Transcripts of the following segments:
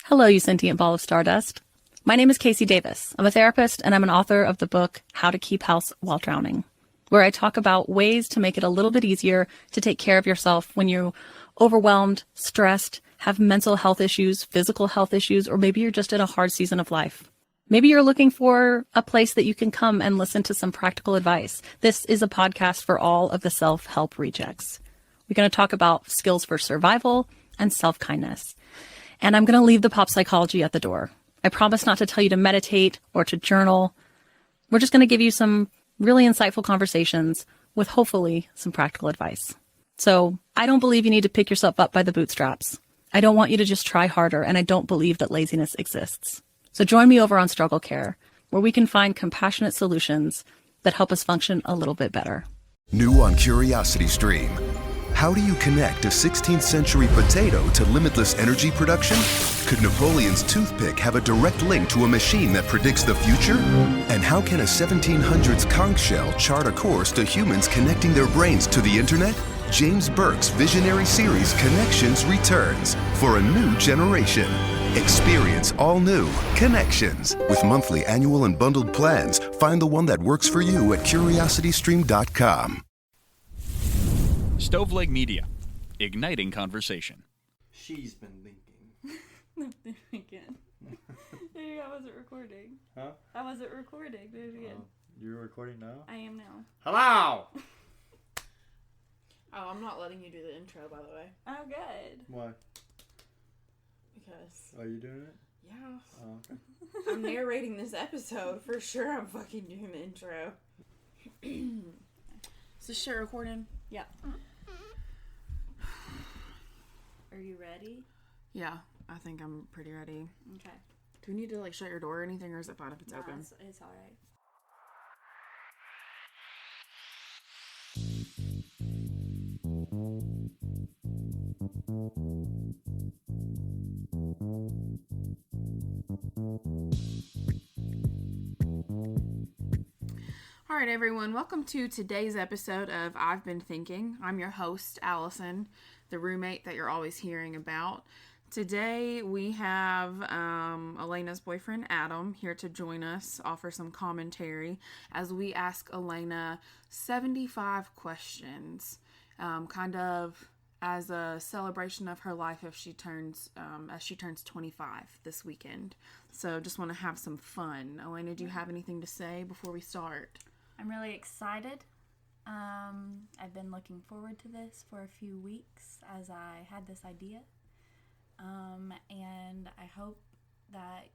Hello, you sentient ball of stardust. My name is Casey Davis. I'm a therapist, and I'm an author of the book How to Keep House While Drowning, where I talk about ways to make it a little bit easier to take care of yourself when you're overwhelmed, stressed, have mental health issues, physical health issues, or maybe you're just in a hard season of life. Maybe you're looking for a place that you can come and listen to some practical advice. This is a podcast for all of the self-help rejects. We're going to talk about skills for survival and self-kindness. And I'm going to leave the pop psychology at the door. I promise not to tell you to meditate or to journal. We're just going to give you some really insightful conversations with hopefully some practical advice. So I don't believe you need to pick yourself up by the bootstraps. I don't want you to just try harder, and I don't believe that laziness exists. So join me over on Struggle Care, where we can find compassionate solutions that help us function a little bit better. New on Curiosity Stream. How do you connect a 16th century potato to limitless energy production? Could Napoleon's toothpick have a direct link to a machine that predicts the future? And how can a 1700s conch shell chart a course to humans connecting their brains to the internet? James Burke's visionary series Connections returns for a new generation. Experience all new Connections. With monthly, annual, and bundled plans, find the one that works for you at curiositystream.com. Stoveleg Media, igniting conversation. She's been thinking. Again. I wasn't recording. Huh? I wasn't recording. Do it again. You're recording now? I am now. Hello! Oh, I'm not letting you do the intro, by the way. Oh, good. Why? Because, Are you doing it? yeah, Oh, okay. I'm narrating this episode. For sure I'm fucking doing the intro. Is this shit recording? Yeah. Are you ready? Yeah, I think I'm pretty ready. Okay. Do we need to, shut your door or anything, or is it fine if it's open? It's alright. All right, everyone. Welcome to today's episode of I've Been Thinking. I'm your host, Allison, the roommate that you're always hearing about. Today, we have Alanna's boyfriend, Adam, here to join us, offer some commentary as we ask Alanna 75 questions, kind of as a celebration of her life as she turns 25 this weekend. So just want to have some fun. Alanna, do you have anything to say before we start? I'm really excited. I've been looking forward to this for a few weeks as I had this idea. And I hope that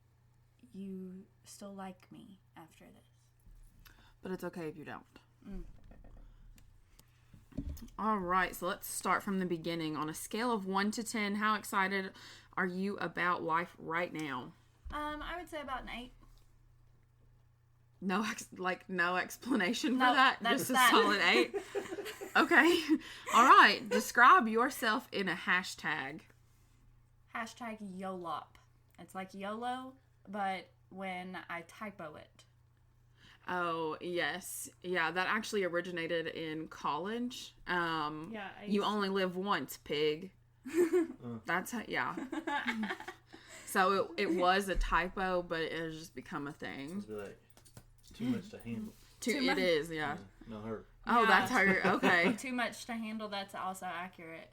you still like me after this. But it's okay if you don't. All right, so let's start from the beginning. On a scale of 1 to 10, how excited are you about life right now? I would say about an 8. No explanation for No, that? that's Just a that. solid 8? Okay. All right. Describe yourself in a hashtag. Hashtag YOLOP. It's like YOLO, but when I typo it. Oh, yes. Yeah, that actually originated in college. You only live once, pig. That's how, yeah. So it was a typo, but it has just become a thing. It's like too much to handle. It is, yeah. No, her. Oh, Yeah. that's her. Okay. Too much to handle, that's also accurate.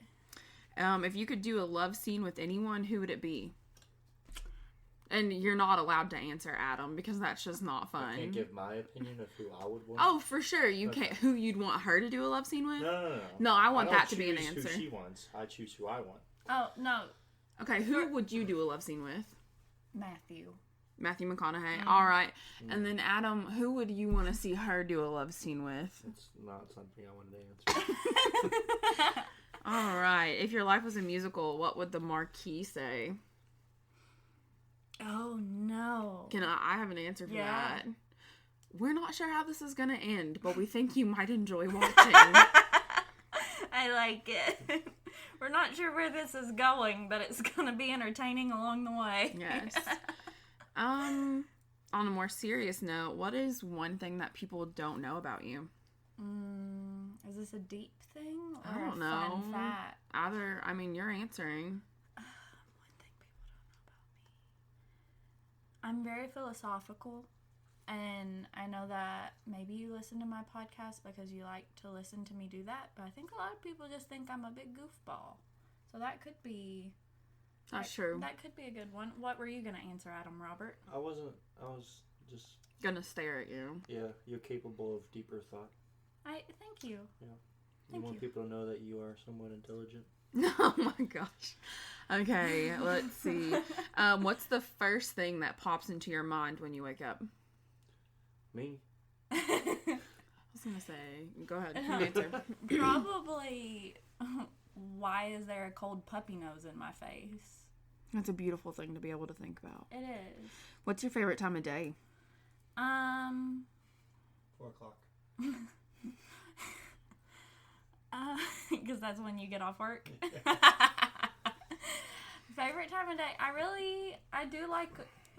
If you could do a love scene with anyone, who would it be? And you're not allowed to answer Adam because that's just not fun. I can't give my opinion of who I would want. Oh, for sure. You can't. Who you'd want her to do a love scene with? No. No, I want don't that to be an choose answer. Who she wants. I choose who I want. Oh, no. Okay, who would you do a love scene with? Matthew. Matthew McConaughey. All right. And then Adam, who would you want to see her do a love scene with? It's not something I wanted to answer. All right. If your life was a musical, what would the marquee say? Oh, no. I have an answer for Yeah. that. We're not sure how this is going to end, but we think you might enjoy watching. I like it. We're not sure where this is going, but it's going to be entertaining along the way. Yes. On a more serious note, what is one thing that people don't know about you? Is this a deep thing or I don't a know. fun fact? You're answering. One thing people don't know about me. I'm very philosophical, and I know that maybe you listen to my podcast because you like to listen to me do that, but I think a lot of people just think I'm a big goofball. So that could be... That's true. That could be a good one. What were you going to answer, Adam Robert? I was just... Gonna stare at you. Yeah, you're capable of deeper thought. Thank you. Yeah. Thank You want you. people to know that you are somewhat intelligent. Oh my gosh. Okay, let's see. What's the first thing that pops into your mind when you wake up? Me? I was gonna say, go ahead, you answer. Probably, why is there a cold puppy nose in my face? That's a beautiful thing to be able to think about. It is. What's your favorite time of day? 4 o'clock. Because that's when you get off work. Favorite time of day? I do like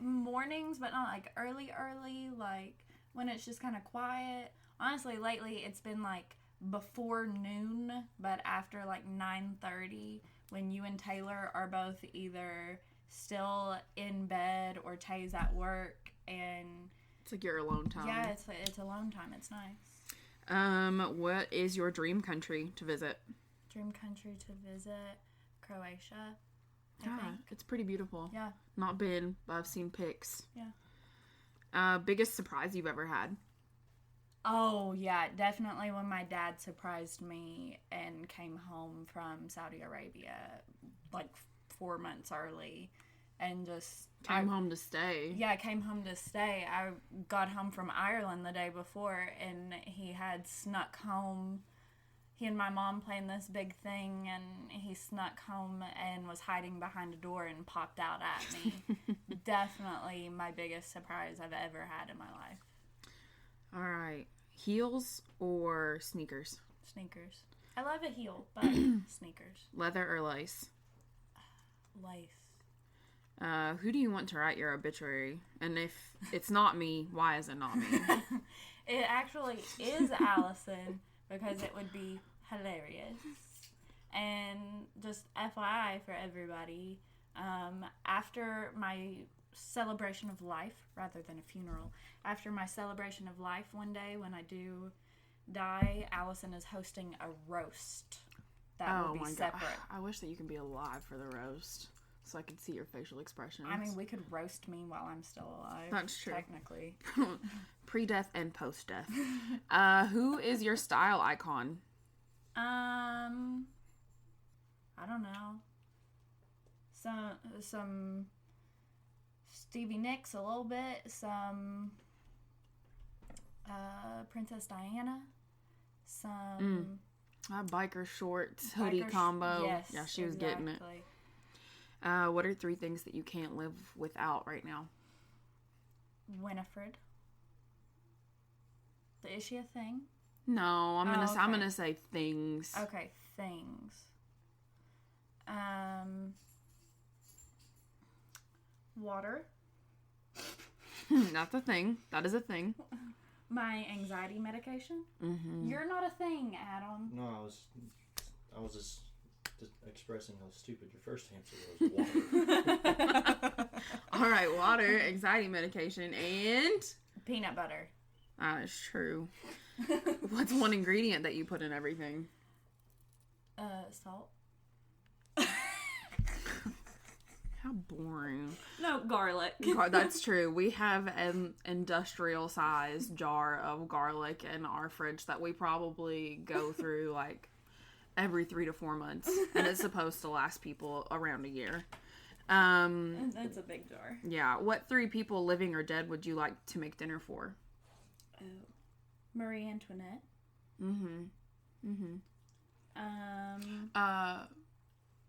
mornings, but not like early, like when it's just kind of quiet. Honestly, lately it's been like before noon, but after like 9:30, when you and Taylor are both either still in bed or Tay's at work, and It's like your alone time. yeah, it's alone time. It's nice. What is your dream country to visit? Dream country to visit, Croatia. I Yeah, think. it's pretty beautiful. Yeah. Not been, but I've seen pics. Yeah. Biggest surprise you've ever had? Oh, yeah, definitely when my dad surprised me and came home from Saudi Arabia like 4 months early and just... Came home to stay. Yeah, I came home to stay. I got home from Ireland the day before, and he had snuck home. He and my mom playing this big thing, and he snuck home and was hiding behind a door and popped out at me. Definitely my biggest surprise I've ever had in my life. All right. Heels or sneakers? Sneakers. I love a heel, but sneakers. Leather or lace? Lace. Who do you want to write your obituary? And if it's not me, why is it not me? It actually is Allison because it would be hilarious. And just FYI for everybody, after my celebration of life, rather than a funeral, after my celebration of life one day when I do die, Allison is hosting a roast that will be separate. I wish that you could be alive for the roast so I could see your facial expressions. I mean, we could roast me while I'm still alive. That's true. Technically. Pre-death and post-death. Who is your style icon? I don't know. Some Stevie Nicks a little bit. Some Princess Diana. Some Biker shorts, hoodie biker combo. Yes, Yeah, she was getting it. exactly. What are 3 things that you can't live without right now? Winifred. Is she a thing? No, I'm okay. gonna say things. Okay, things. Water. That's a thing. That is a thing. My anxiety medication. Mm-hmm. You're not a thing, Adam. No, I was just expressing how stupid your first answer was. Water. All right, water, anxiety medication, and Peanut butter. that is true. What's one ingredient that you put in everything? Salt. How boring. No, garlic. God, that's true. We have an industrial-sized jar of garlic in our fridge that we probably go through like every 3 to 4 months, and it's supposed to last people around a year. That's a big jar. Yeah. What 3 people, living or dead, would you like to make dinner for? Oh. Marie Antoinette.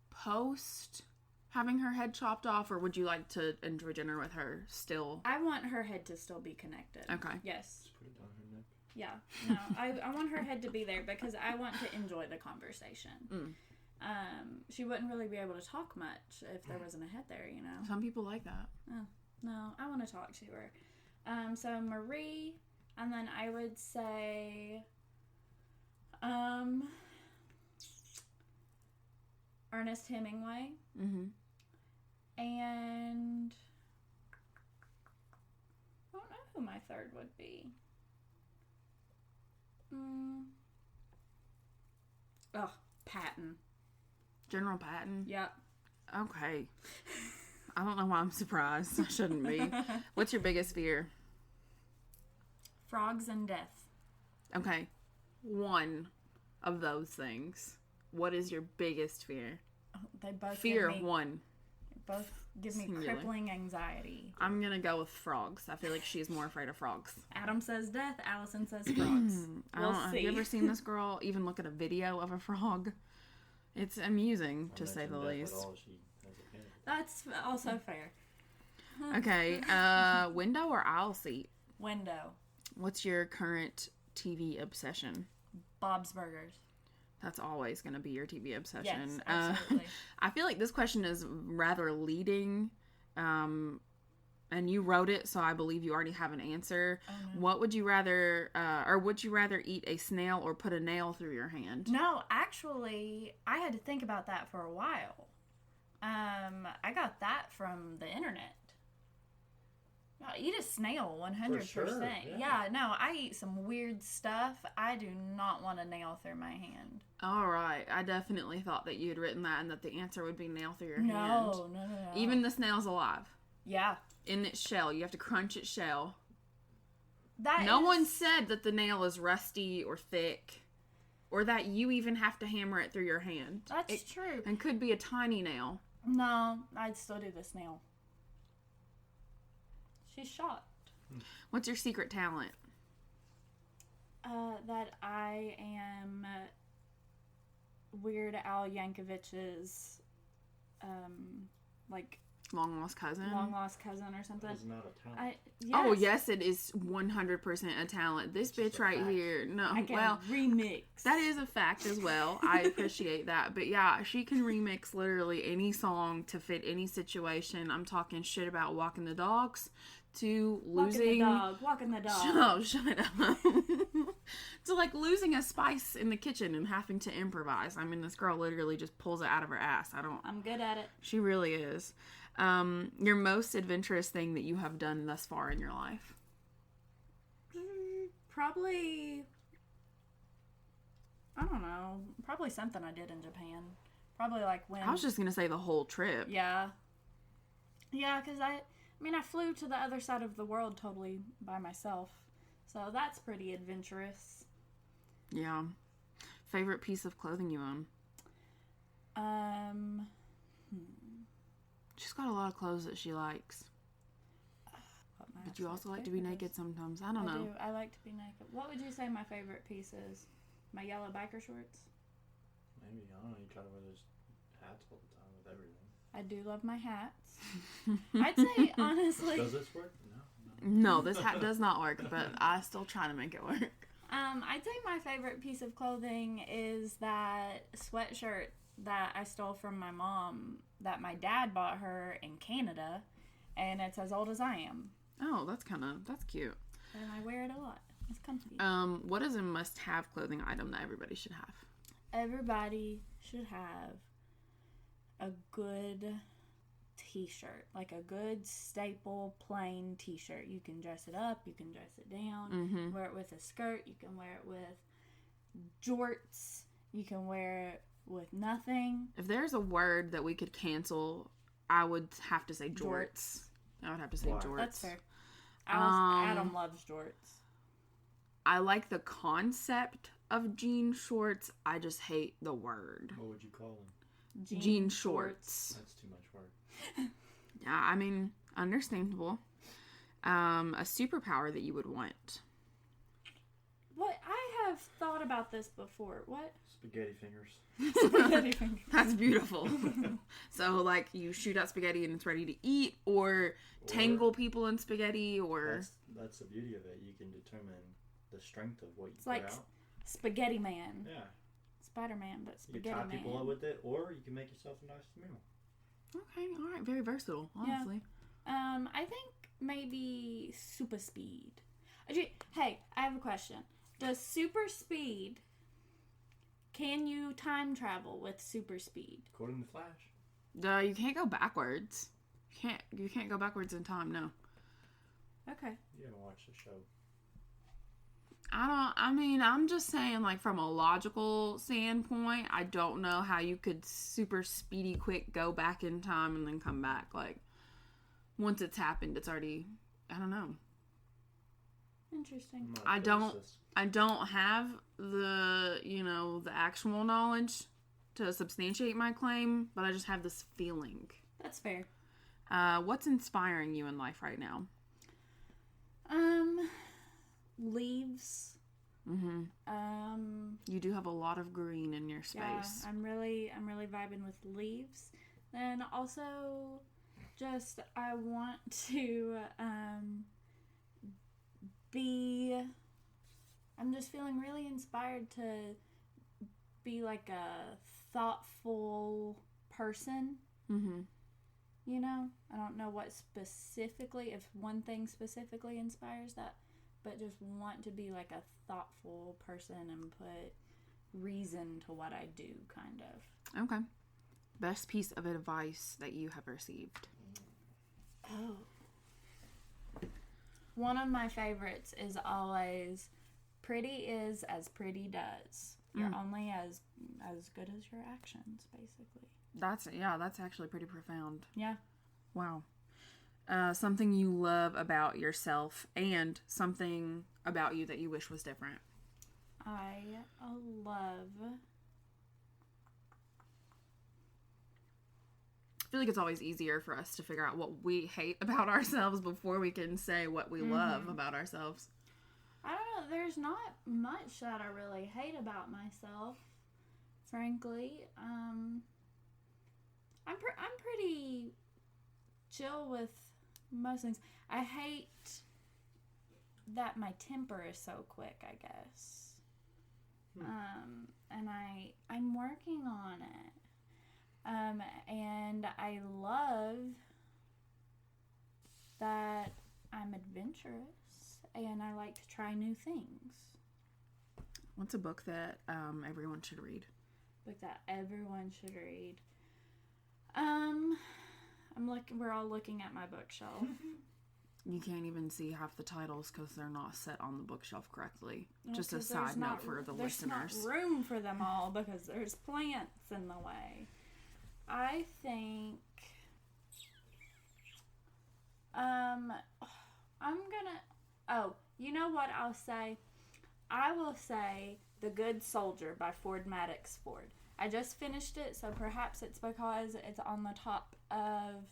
Post having her head chopped off, or would you like to enjoy dinner with her still? I want her head to still be connected. Okay. Yes. Just put it down her neck. Yeah. No, I want her head to be there because I want to enjoy the conversation. She wouldn't really be able to talk much if there wasn't a head there, you know. Some people like that. Oh, no, I want to talk to her. So Marie, and then I would say, Ernest Hemingway, Mm-hmm. and word would be. Patton. General Patton? Yep. Okay. I don't know why I'm surprised. I shouldn't be. What's your biggest fear? Frogs and death. Okay. One of those things. What is your biggest fear? They both Fear give me, one. both give me Singular. crippling anxiety. I'm gonna go with frogs. I feel like she's more afraid of frogs. Adam says death. Allison says frogs. Have you ever seen this girl even look at a video of a frog? It's amusing, to say the least. That's also fair. Okay, window or aisle seat? Window. What's your current TV obsession? Bob's Burgers. That's always going to be your TV obsession. Yes, absolutely. I feel like this question is rather leading, and you wrote it, so I believe you already have an answer. Oh, no. What would you rather, or would you rather eat a snail or put a nail through your hand? No, actually, I had to think about that for a while. I got that from the internet. Eat a snail, 100%. For sure, yeah, no, I eat some weird stuff. I do not want a nail through my hand. All right. I definitely thought that you had written that and that the answer would be nail through your hand. No. Even the snail's alive. Yeah. In its shell. You have to crunch its shell. That No one said that the nail is rusty or thick, or that you even have to hammer it through your hand. That's true. And could be a tiny nail. No, I'd still do the snail. She's shocked. What's your secret talent? That I am Weird Al Yankovic's, like, Long lost cousin? long lost cousin or something. It's not a talent. Yes. Oh, yes, it is 100% a talent. This bitch right fact. here. No, I can well, remix. that is a fact as well. I appreciate that. But yeah, she can remix literally any song to fit any situation. I'm talking shit about walking the dogs to losing. Walking the dog. Oh, shut up. To like losing a spice in the kitchen and having to improvise. I mean, this girl literally just pulls it out of her ass. I'm good at it. She really is. Your most adventurous thing that you have done thus far in your life? Probably, I don't know. Probably something I did in Japan. Probably like when. I was just going to say the whole trip. Yeah. Yeah, because I flew to the other side of the world totally by myself. So that's pretty adventurous. Yeah. Favorite piece of clothing you own? She's got a lot of clothes that she likes. But you also like to be naked sometimes. I don't know. I like to be naked. What would you say my favorite piece is? My yellow biker shorts? Maybe. I don't know. You try to wear those hats all the time with everything. I do love my hats. I'd say, honestly... Does this work? No, this hat does not work, but I still try to make it work. I'd say my favorite piece of clothing is that sweatshirt that I stole from my mom that my dad bought her in Canada, and it's as old as I am. Oh, that's cute. And I wear it a lot. It's comfy. What is a must-have clothing item that everybody should have? Everybody should have a good t-shirt, like a good staple plain t-shirt. You can dress it up, you can dress it down, wear it with a skirt, you can wear it with jorts, you can wear it with nothing. If there's a word that we could cancel, I would have to say jorts. I would have to say jorts. That's fair. Adam loves jorts. I like the concept of jean shorts. I just hate the word. What would you call them? Jean shorts. That's too much work. Yeah, I mean, understandable. A superpower that you would want. What? I have thought about this before. What? Spaghetti fingers. Spaghetti fingers. That's beautiful. So, like, you shoot out spaghetti and it's ready to eat, or tangle people in spaghetti, or... That's the beauty of it. You can determine the strength of what you It's put like out. Spaghetti Man. Yeah. Spider-Man, but You Spaghetti can tie Man. people up with it, or you can make yourself a nice meal. Okay, all right. Very versatile, honestly. I think maybe super speed. Hey, I have a question. Does super speed... Can you time travel with super speed? According to Flash. You can't go backwards. You can't go backwards in time, no. Okay. You haven't watched the show. I'm just saying, like, from a logical standpoint, I don't know how you could super speedy quick go back in time and then come back. Like, once it's happened, it's already, I don't know. Interesting. I'm not a physicist. I don't have the, the actual knowledge to substantiate my claim, but I just have this feeling. That's fair. What's inspiring you in life right now? Leaves. Mm-hmm. You do have a lot of green in your space. Yeah, I'm really vibing with leaves. Then also, just I want to I'm just feeling really inspired to be like a thoughtful person. Mm-hmm. I don't know what specifically, if one thing specifically inspires that, but just want to be like a thoughtful person and put reason to what I do, kind of. Okay. Best piece of advice that you have received? Oh. One of my favorites is always, pretty is as pretty does. You're only as good as your actions, basically. That's actually pretty profound. Yeah. Wow. Something you love about yourself and something about you that you wish was different. I love... I feel like it's always easier for us to figure out what we hate about ourselves before we can say what we love about ourselves. I don't know. There's not much that I really hate about myself, frankly. I'm pretty chill with most things. I hate that my temper is so quick, I guess. And I'm working on it. And I love that I'm adventurous and I like to try new things. What's a book that everyone should read? Book that everyone should read. We're all looking at my bookshelf. You can't even see half the titles because they're not set on the bookshelf correctly. Well, just a side note for the listeners. There's not room for them all because there's plants in the way. I think you know what I'll say? I will say The Good Soldier by Ford Maddox Ford. I just finished it, so perhaps it's because it's on the top of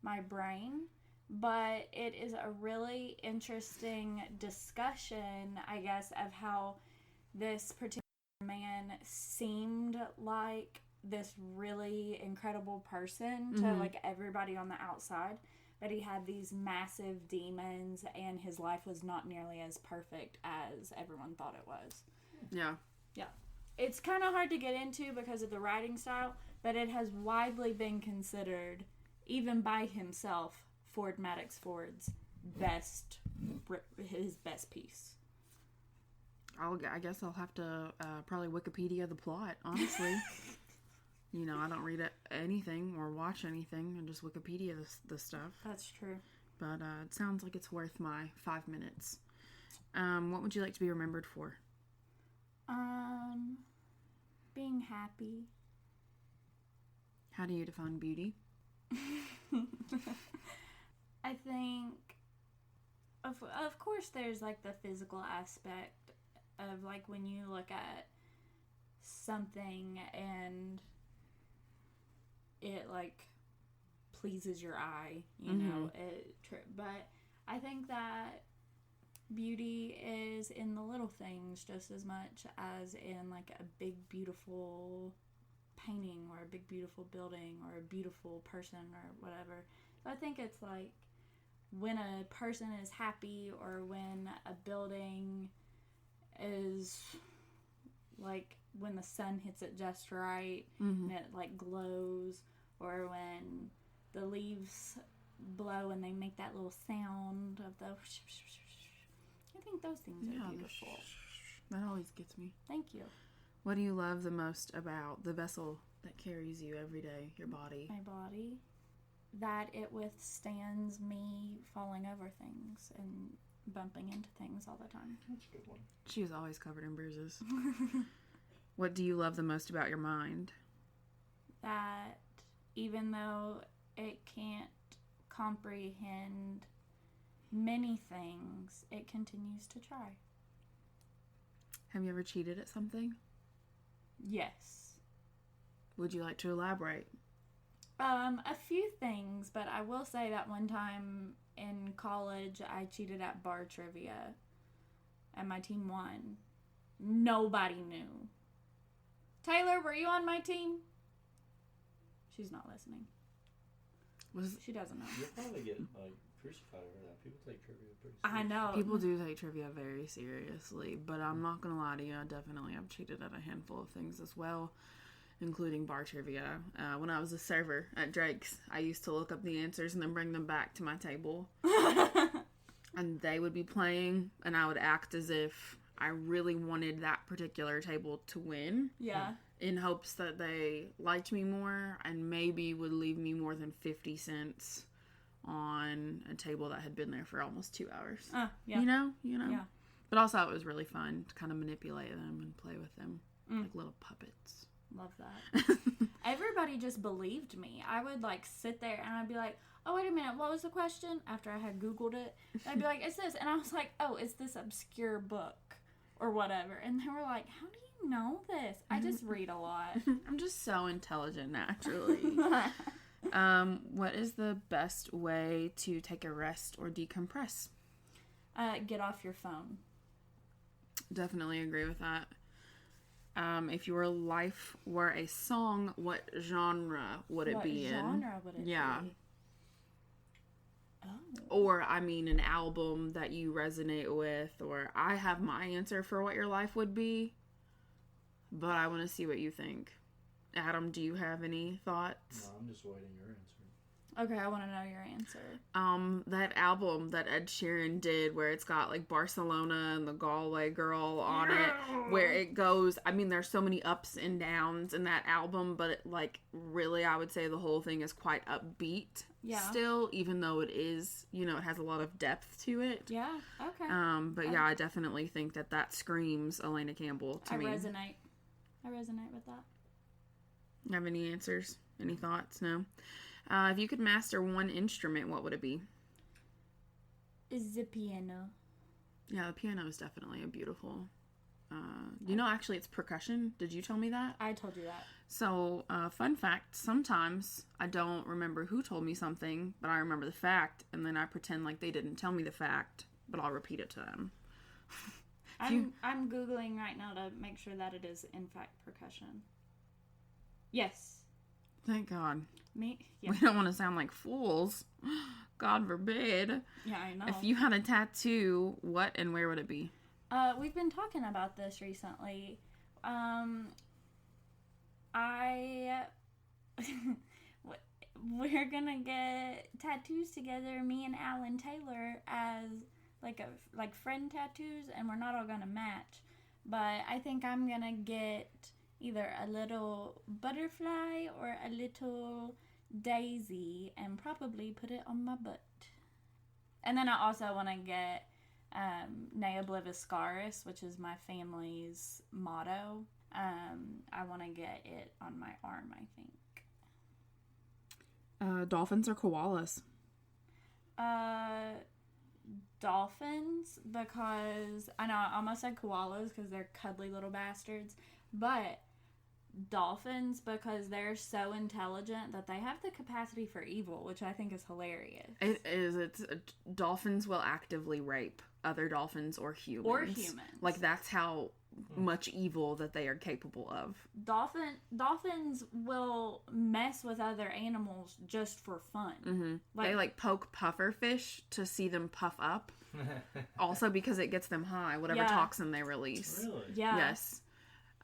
my brain, but it is a really interesting discussion, I guess, of how this particular man seemed like this really incredible person to like everybody on the outside, but he had these massive demons and his life was not nearly as perfect as everyone thought it was. Yeah. It's kind of hard to get into because of the writing style, but it has widely been considered, even by himself, Ford Maddox Ford's his best piece. I guess I'll have to probably Wikipedia the plot, honestly. I don't read anything or watch anything and just Wikipedia the stuff. That's true. But it sounds like it's worth my 5 minutes. What would you like to be remembered for? Being happy. How do you define beauty? I think, of course, there's like the physical aspect of like when you look at something and it like pleases your eye, you know. But I think that beauty is in the little things just as much as in like a big beautiful painting or a big beautiful building or a beautiful person or whatever. So I think it's like when a person is happy or when a building is like when the sun hits it just right and it like glows, or when the leaves blow and they make that little sound of the I think those things are beautiful. That always gets me. Thank you. What do you love the most about the vessel that carries you every day, your body? My body. That it withstands me falling over things and bumping into things all the time. That's a good one. She was always covered in bruises. What do you love the most about your mind? That even though it can't comprehend many things, it continues to try. Have you ever cheated at something? Yes. Would you like to elaborate? A few things, but I will say that one time in college, I cheated at bar trivia, and my team won. Nobody knew. Taylor, were you on my team? She's not listening. She doesn't know. You'll probably get crucified over that. People take trivia pretty seriously. I know. People do take trivia very seriously, but I'm not going to lie to you. I definitely have cheated at a handful of things as well, including bar trivia. When I was a server at Drake's, I used to look up the answers and then bring them back to my table. And they would be playing, and I would act as if I really wanted that particular table to win. Yeah. In hopes that they liked me more and maybe would leave me more than 50 cents on a table that had been there for almost 2 hours. Yeah. You know? Yeah. But also it was really fun to kind of manipulate them and play with them like little puppets. Love that. Everybody just believed me. I would sit there and I'd be like, oh, wait a minute, what was the question? After I had Googled it, and I'd be like, it's this. And I was like, oh, it's this obscure book or whatever. And they were like, how do you know this? I just read a lot. I'm just so intelligent naturally. What is the best way to take a rest or decompress? Get off your phone. Definitely agree with that. If your life were a song, what genre would it be in? What genre would it be? Oh. Or, an album that you resonate with, or I have my answer for what your life would be, but I want to see what you think. Adam, do you have any thoughts? No, I'm just waiting your answer. Okay, I want to know your answer. That album that Ed Sheeran did where it's got Barcelona and the Galway Girl on it, where it goes, there's so many ups and downs in that album, but really I would say the whole thing is quite upbeat still, even though it is, it has a lot of depth to it. Yeah, okay. But yeah, I definitely think that screams Alanna Campbell to me. I resonate with that. You have any answers? Any thoughts? No? If you could master one instrument, what would it be? Is the piano. Yeah, the piano is definitely a beautiful... actually it's percussion. Did you tell me that? I told you that. So, fun fact, sometimes I don't remember who told me something, but I remember the fact, and then I pretend like they didn't tell me the fact, but I'll repeat it to them. I'm Googling right now to make sure that it is, in fact, percussion. Yes. Thank God. Me? Yeah. We don't want to sound like fools. God forbid. Yeah, I know. If you had a tattoo, what and where would it be? We've been talking about this recently. We're gonna get tattoos together, me and Alan Taylor, as friend tattoos, and we're not all gonna match. But I think I'm gonna get either a little butterfly or a little daisy and probably put it on my butt. And then I also want to get Ne Obliviscaris, which is my family's motto. I want to get it on my arm, I think. Dolphins or koalas? Dolphins, because I know I almost said koalas because they're cuddly little bastards, but dolphins because they're so intelligent that they have the capacity for evil, which I think is hilarious. It is. Dolphins will actively rape other dolphins or humans. That's how much evil that they are capable of. Dolphins will mess with other animals just for fun. Mm-hmm. They poke pufferfish to see them puff up. Also because it gets them high, whatever toxin they release. Really? Yeah. Yes.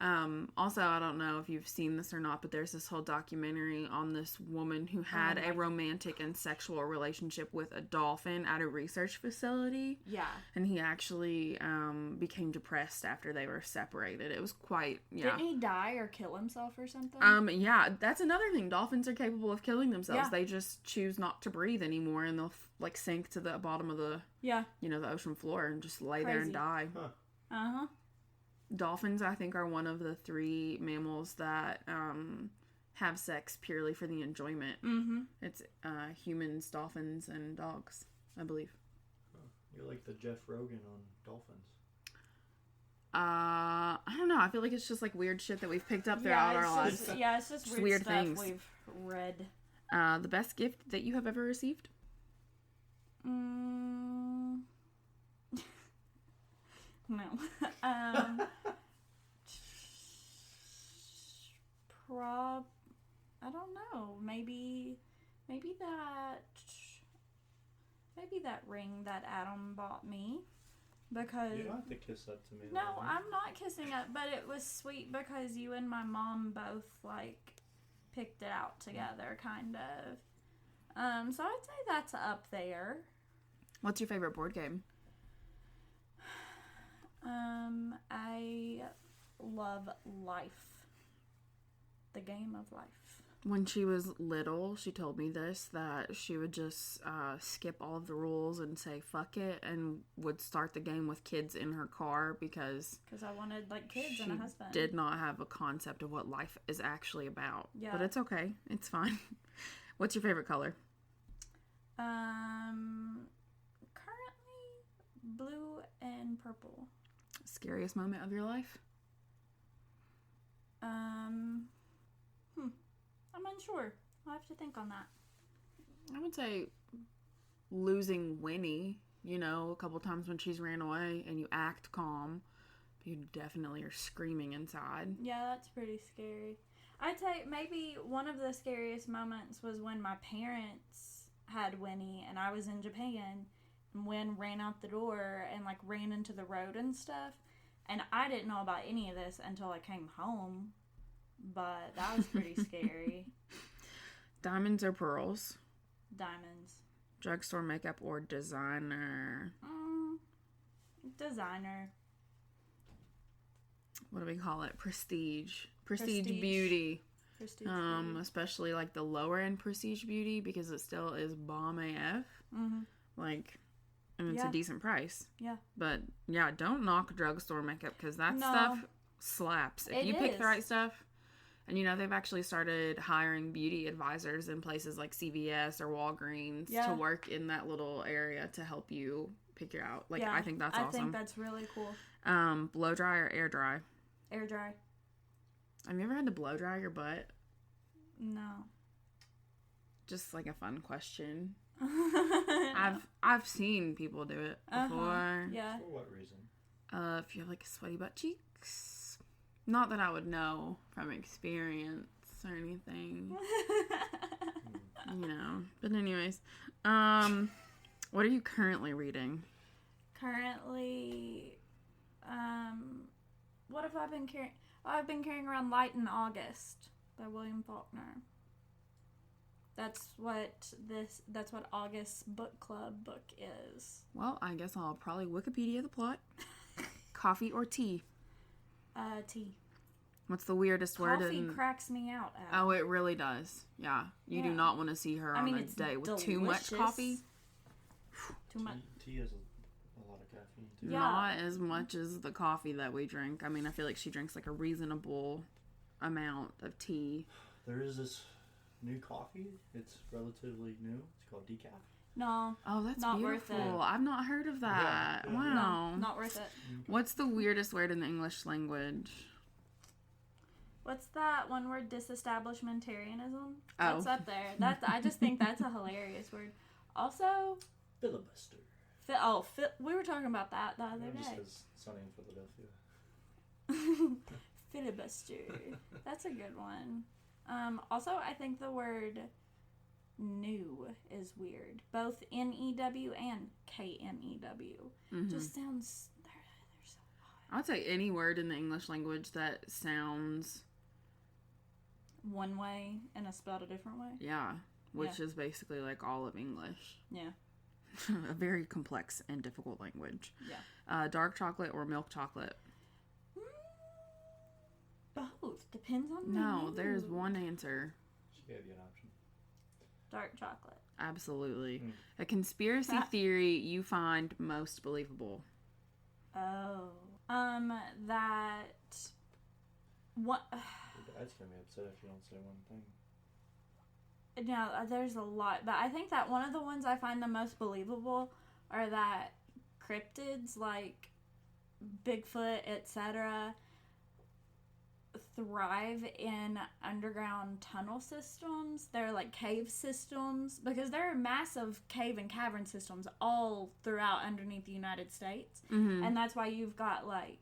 Also, I don't know if you've seen this or not, but there's this whole documentary on this woman who had a romantic and sexual relationship with a dolphin at a research facility. Yeah. And he actually became depressed after they were separated. It was quite, yeah. Didn't he die or kill himself or something? Yeah, that's another thing. Dolphins are capable of killing themselves. Yeah. They just choose not to breathe anymore, and they'll, like, sink to the bottom of the, the ocean floor and just lay there and die. Huh. Uh-huh. Dolphins, I think, are one of the 3 mammals that have sex purely for the enjoyment. Mm-hmm. It's humans, dolphins, and dogs, I believe. You're like the Jeff Rogan on dolphins. I don't know. I feel like it's just like weird shit that we've picked up throughout our lives. It's just weird stuff things we've read. The best gift that you have ever received? No. I don't know. Maybe that ring that Adam bought me. Because You don't have to kiss that to me. no, though, I'm not kissing it, but it was sweet because you and my mom both like picked it out together, kind of. So I'd say that's up there. What's your favorite board game? I love Life. The game of life. When she was little, she told me this, that she would just skip all of the rules and say fuck it, and would start the game with kids in her car because I wanted like kids she and a husband. did not have a concept of what life is actually about. Yeah. But it's okay. It's fine. What's your favorite color? Currently blue and purple. Scariest moment of your life? I'm unsure. I'll have to think on that. I would say losing Winnie, a couple times when she's ran away and you act calm, but you definitely are screaming inside. Yeah, that's pretty scary. I'd say maybe one of the scariest moments was when my parents had Winnie and I was in Japan, and Wynn ran out the door and like ran into the road and stuff, and I didn't know about any of this until I came home, but that was pretty scary. Diamonds or pearls? Diamonds. Drugstore makeup or designer? Designer. What do we call it? Prestige Prestige. beauty. Prestige beauty. Especially like the lower end prestige beauty, because it still is bomb AF. Like, and it's a Yeah. decent price. Yeah. But yeah, don't knock drugstore makeup, because that No. stuff slaps. If It you pick is. the right stuff. And they've actually started hiring beauty advisors in places like CVS or Walgreens Yeah. to work in that little area to help you pick your out. Like, Yeah, I think that's I awesome. think that's really cool. Blow dry or air dry? Air dry. Have you ever had to blow dry your butt? No. Just like a fun question. I've I've seen people do it before. Yeah. For what reason? If you have like sweaty butt cheeks. Not that I would know from experience or anything. But anyways, what are you currently reading? Currently, what have I been carrying? I've been carrying around Light in August by William Faulkner. That's what August's book club book is. Well, I guess I'll probably Wikipedia the plot. Coffee or tea? Tea. What's the weirdest word? Coffee cracks me out. Adam. Oh, it really does. Yeah. You do Yeah. not want to see her on a it's day with too much delicious. coffee. Too much. Tea has a lot of caffeine too. Yeah. Not as much as the coffee that we drink. I mean, I feel like she drinks like a reasonable amount of tea. There is this new coffee. It's relatively new. It's called decaf. No. Oh, that's Not worth beautiful. it. I've not heard of that. Yeah. Wow. No, not worth it. What's the weirdest word in the English language? What's that one word? Disestablishmentarianism. Oh. That's up there. I just think that's a hilarious word. Also, Filibuster. we were talking about that the other Just day. as sunny in Philadelphia. Filibuster. That's a good one. Also, I think the word new is weird. Both New and Knew. Just sounds. They're so I would say any word in the English language that sounds, one way and is spelled a different way. yeah, which Yeah. is basically like all of English. Yeah. A very complex and difficult language. Yeah. Dark chocolate or milk chocolate? Both. Depends on the No, mood. there's one answer. She gave you an option. Dark chocolate. Absolutely. A conspiracy theory you find most believable? Oh. That... What... Your dad's gonna be upset if you don't say one thing. No, there's a lot, but I think that one of the ones I find the most believable are that cryptids like Bigfoot, etc., thrive in underground tunnel systems. They're like cave systems because there are massive cave and cavern systems all throughout underneath the United States, and that's why you've got like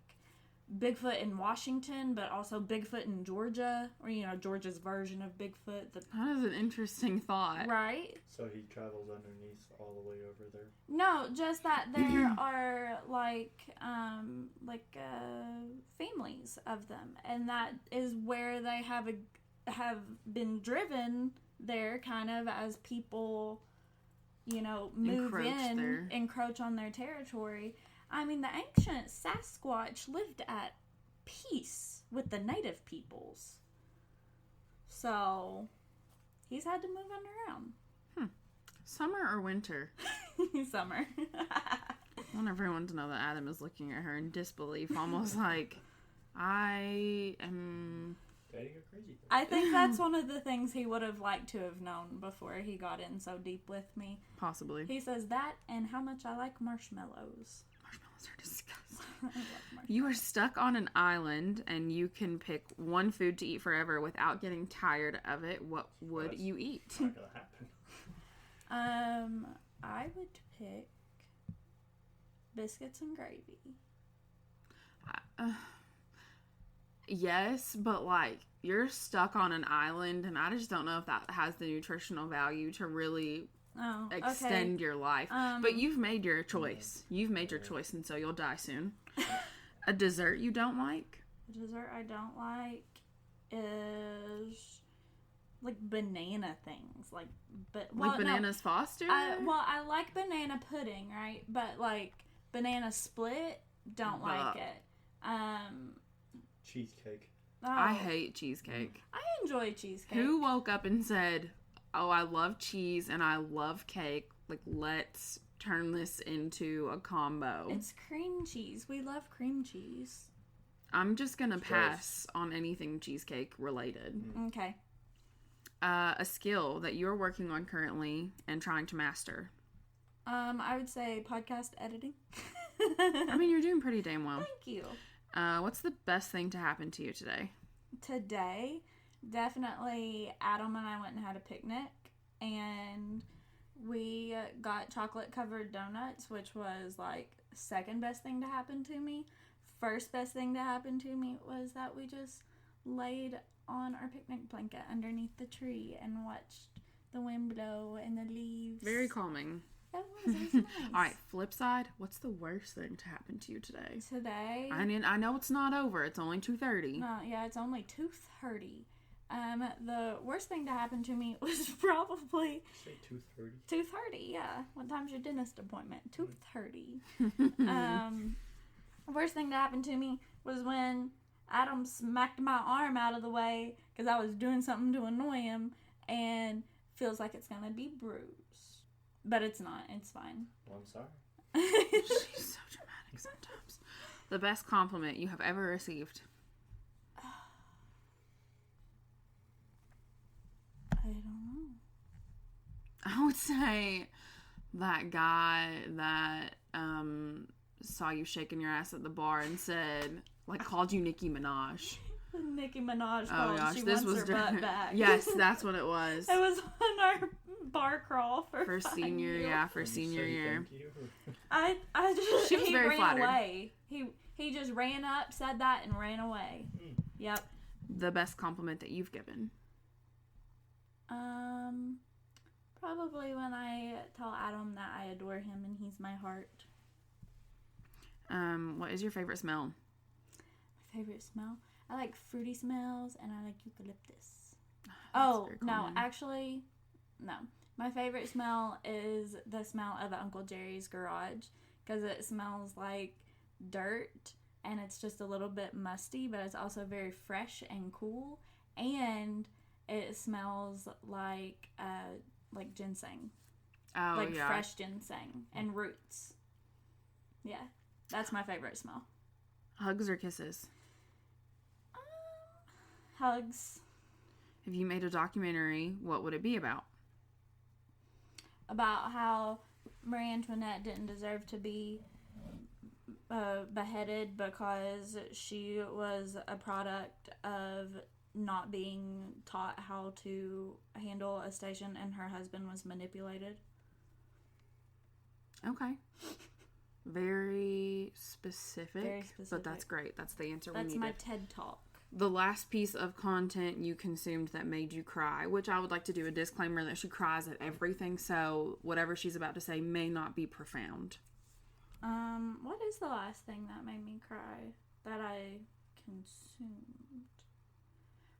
Bigfoot in Washington, but also Bigfoot in Georgia, or Georgia's version of Bigfoot. That is an interesting thought. Right? So he travels underneath all the way over there. No, just that there are families of them, and that is where they have been driven there, kind of as people, move encroach on their territory. I mean, the ancient Sasquatch lived at peace with the native peoples. So, he's had to move underground. Summer or winter? Summer. I want everyone to know that Adam is looking at her in disbelief, almost like, I am... Dating a crazy person. I think that's one of the things he would have liked to have known before he got in so deep with me. Possibly. He says that and how much I like marshmallows. Marshmallows are disgusting. You are stuck on an island and you can pick one food to eat forever without getting tired of it. What would you eat? Not gonna happen. I would pick biscuits and gravy. Yes, but like you're stuck on an island and I just don't know if that has the nutritional value to really extend your life. But you've made your choice. You've made your choice, and so you'll die soon. A dessert you don't like? A dessert I don't like is like banana things, like bananas Foster. I like banana pudding, right? But like banana split, don't like it. Cheesecake. I hate cheesecake. I enjoy cheesecake. Who woke up and said, "Oh, I love cheese and I love cake. Like, let's turn this into a combo." It's cream cheese. We love cream cheese. I'm just gonna pass on anything cheesecake related. Okay. A skill that you're working on currently and trying to master. I would say podcast editing. I mean, you're doing pretty damn well. Thank you. What's the best thing to happen to you today? Today, definitely Adam and I went and had a picnic, and we got chocolate covered donuts, which was like second best thing to happen to me. First best thing to happen to me was that we just laid on our picnic blanket underneath the tree and watched the wind blow and the leaves. Very calming. It was nice. All right, flip side. What's the worst thing to happen to you today? Today, I know it's not over. It's only 2:30. no, yeah, it's only 2:30. The worst thing to happen to me was probably Say 2:30. 2:30. Yeah, what time's your dentist appointment? 2:30. Worst thing to happen to me was when Adam smacked my arm out of the way because I was doing something to annoy him, and feels like it's gonna be bruised. But it's not. It's fine. Well, I'm sorry. She's so dramatic sometimes. The best compliment you have ever received? I don't know. I would say that guy that saw you shaking your ass at the bar and said, like, called you Nicki Minaj. Nicki Minaj Oh called. gosh, She this wants was her butt back. Yes, that's what it was. It was on our bar crawl for senior, for senior year. Thank you. I just She was he very ran flattered. away. He just ran up, said that, and ran away. Yep. The best compliment that you've given? Probably when I tell Adam that I adore him and he's my heart. What is your favorite smell? favorite smell? I like fruity smells, and I like eucalyptus. very No, common. actually, no. My favorite smell is the smell of Uncle Jerry's garage, because it smells like dirt, and it's just a little bit musty, but it's also very fresh and cool, and it smells like ginseng, Oh, like yeah. fresh ginseng and roots. Yeah, that's my favorite smell. Hugs or kisses? Hugs. If you made a documentary, what would it be about? About how Marie Antoinette didn't deserve to be beheaded because she was a product of not being taught how to handle a station, and her husband was manipulated. Okay. Very specific. Very specific. But that's great. That's the answer we That's needed. my TED Talk. The last piece of content you consumed that made you cry, which I would like to do a disclaimer that she cries at everything, so whatever she's about to say may not be profound. What is the last thing that made me cry that I consumed?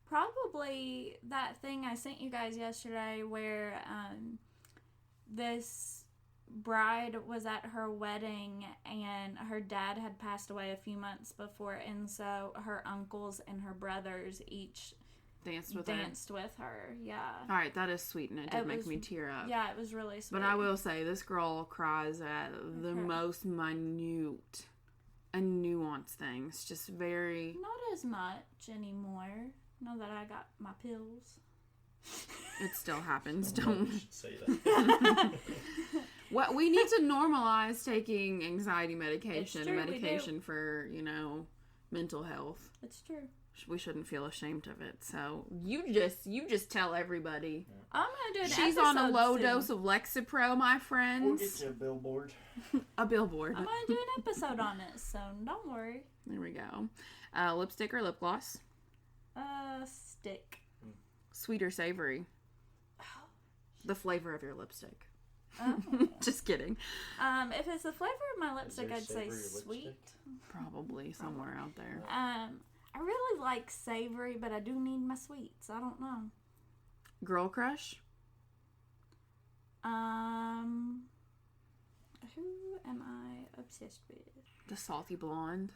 Probably that thing I sent you guys yesterday where this bride was at her wedding and her dad had passed away a few months before, and so her uncles and her brothers each Danced with her. Yeah. All right, that is sweet, and it did It make was- me tear up. Yeah, it was really sweet. But I will say, this girl cries at the most minute and nuanced things. Just very... Not as much anymore. Now that I got my pills. It still happens. You Don't... should say that. Well, we need to normalize taking anxiety medication, It's true, we do. medication for, mental health. It's true. We shouldn't feel ashamed of it. So you just tell everybody. I'm gonna do an She's on a episode low soon. dose of Lexapro, my We'll friends. get you a billboard. A billboard. I'm gonna do an episode on it, so don't worry. There we go. Lipstick or lip gloss? Stick. Sweet or savory? The flavor of your lipstick. Oh. Just kidding. If it's the flavor of my Is lipstick, there I'd say savory sweet. lipstick? Probably somewhere out there. I really like savory, but I do need my sweets. I don't know. Girl crush? Who am I obsessed with? The salty blonde.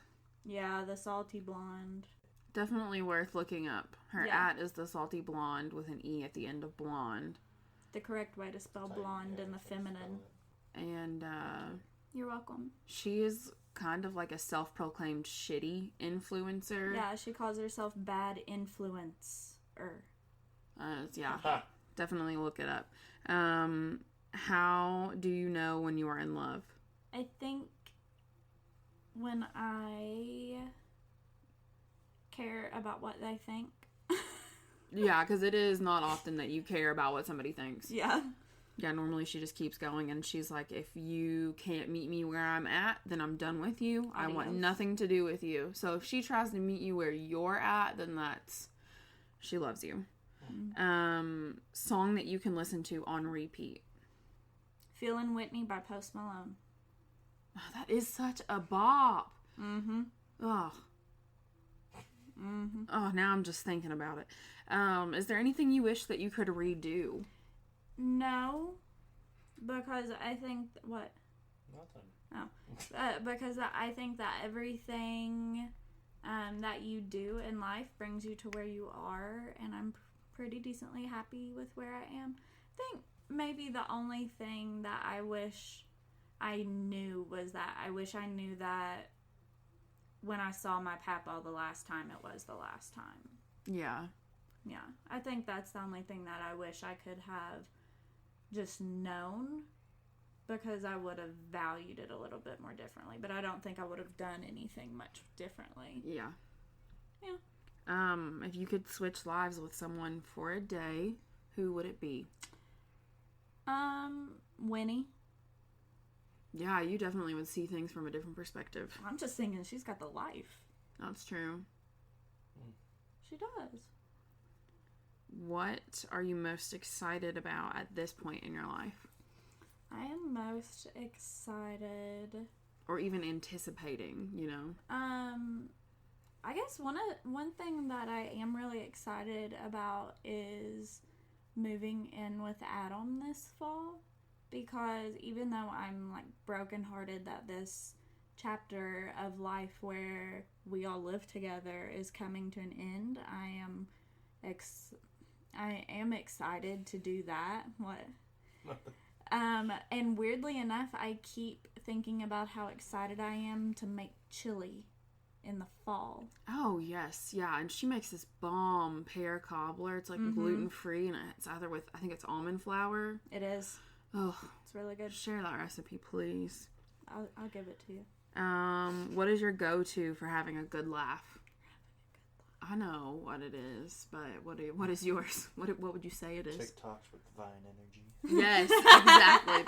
Yeah, the salty blonde. Definitely worth looking up. Her Yeah. @ is the salty blonde with an E at the end of blonde. The correct way to spell blonde in the feminine. And You're welcome. she is kind of like a self-proclaimed shitty influencer. Yeah, she calls herself bad influencer. Yeah. Ha! Definitely look it up. How do you know when you are in love? I think when I care about what they think. Yeah, because it is not often that you care about what somebody thinks. Yeah. Yeah, normally she just keeps going, and she's like, if you can't meet me where I'm at, then I'm done with you. I want Adios. nothing to do with you. So if she tries to meet you where you're at, then she loves you. Song that you can listen to on repeat. Feelin' Whitney by Post Malone. Oh, that is such a bop. Mm-hmm. Oh. Mm-hmm. Oh, now I'm just thinking about it. Is there anything you wish that you could redo? No, because I think what? Nothing. Because I think that everything that you do in life brings you to where you are, and I'm pretty decently happy with where I am. I think maybe the only thing that I wish I knew was that I wish I knew that when I saw my papa the last time, it was the last time. Yeah. Yeah, I think that's the only thing that I wish I could have just known, because I would have valued it a little bit more differently. But I don't think I would have done anything much differently. Yeah. Yeah. If you could switch lives with someone for a day, who would it be? Winnie. Yeah, you definitely would see things from a different perspective. I'm just thinking she's got the life. That's true. She does. What are you most excited about at this point in your life? I am most excited. Or even anticipating, I guess one thing that I am really excited about is moving in with Adam this fall, because even though I'm like brokenhearted that this chapter of life where we all live together is coming to an end, I am excited to do that. What? And weirdly enough, I keep thinking about how excited I am to make chili in the fall. Oh, yes. Yeah, and she makes this bomb pear cobbler. It's like gluten-free, and it's either with, I think it's almond flour. It is. Oh, It's really good. share that recipe, please. I'll give it to you. What is your go-to for having a good laugh? I know what it is, but what is yours? What would you say it is? TikToks with Vine energy. Yes, exactly.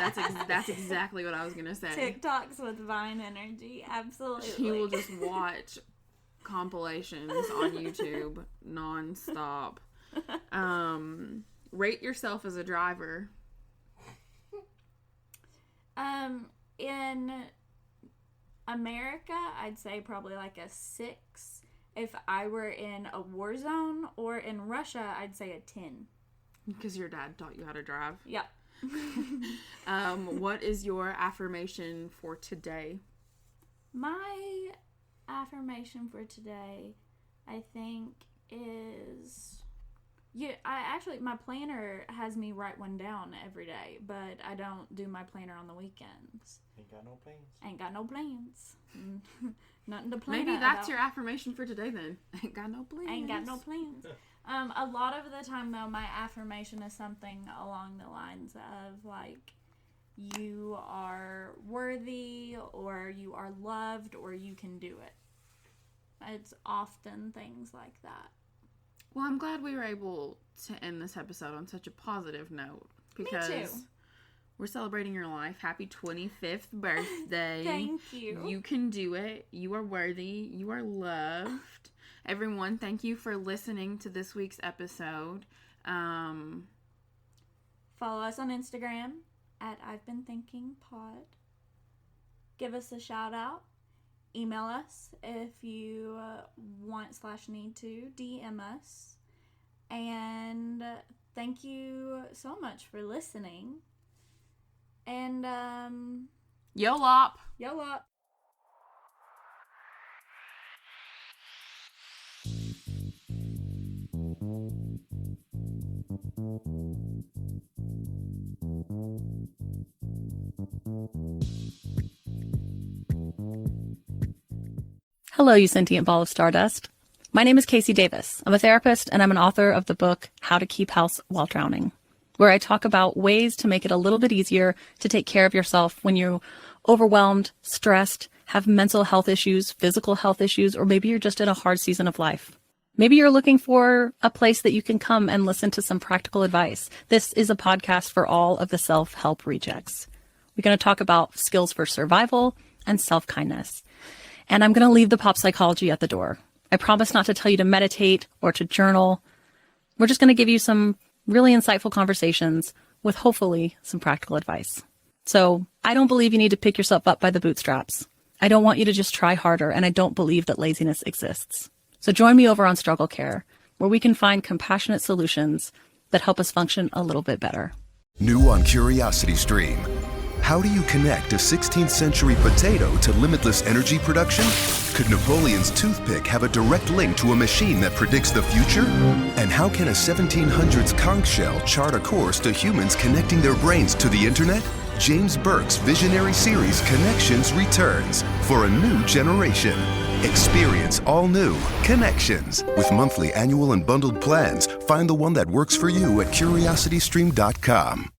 That's exactly what I was gonna say. TikToks with Vine energy, absolutely. She will just watch compilations on YouTube nonstop. Rate yourself as a driver. In America, I'd say probably like a 6. If I were in a war zone, or in Russia, I'd say a 10. Because your dad taught you how to drive. Yep. What is your affirmation for today? My affirmation for today, I think, is... my planner has me write one down every day, but I don't do my planner on the weekends. Ain't got no plans. Ain't got no plans. Nothing to plan Maybe that's about. your affirmation for today then. Ain't got no plans. Ain't got no plans. A lot of the time, though, my affirmation is something along the lines of, like, you are worthy, or you are loved, or you can do it. It's often things like that. Well, I'm glad we were able to end this episode on such a positive note. Because Me too. we're celebrating your life. Happy 25th birthday. Thank you. You can do it. You are worthy. You are loved. Everyone, thank you for listening to this week's episode. Follow us on Instagram at I've Been Thinking Pod. Give us a shout out. Email us if you want/need to. DM us. And thank you so much for listening. And, YOLOP. YOLO. Hello, you sentient ball of stardust. My name is Casey Davis. I'm a therapist, and I'm an author of the book How to Keep House While Drowning, where I talk about ways to make it a little bit easier to take care of yourself when you're overwhelmed, stressed, have mental health issues, physical health issues, or maybe you're just in a hard season of life. Maybe you're looking for a place that you can come and listen to some practical advice. This is a podcast for all of the self-help rejects. We're going to talk about skills for survival and self-kindness. And I'm going to leave the pop psychology at the door. I promise not to tell you to meditate or to journal. We're just going to give you some really insightful conversations with hopefully some practical advice. So I don't believe you need to pick yourself up by the bootstraps. I don't want you to just try harder, and I don't believe that laziness exists. So join me over on Struggle Care, where we can find compassionate solutions that help us function a little bit better. New on Curiosity Stream. How do you connect a 16th century potato to limitless energy production? Could Napoleon's toothpick have a direct link to a machine that predicts the future? And how can a 1700s conch shell chart a course to humans connecting their brains to the internet? James Burke's visionary series Connections returns for a new generation. Experience all new Connections. With monthly, annual, and bundled plans, find the one that works for you at curiositystream.com.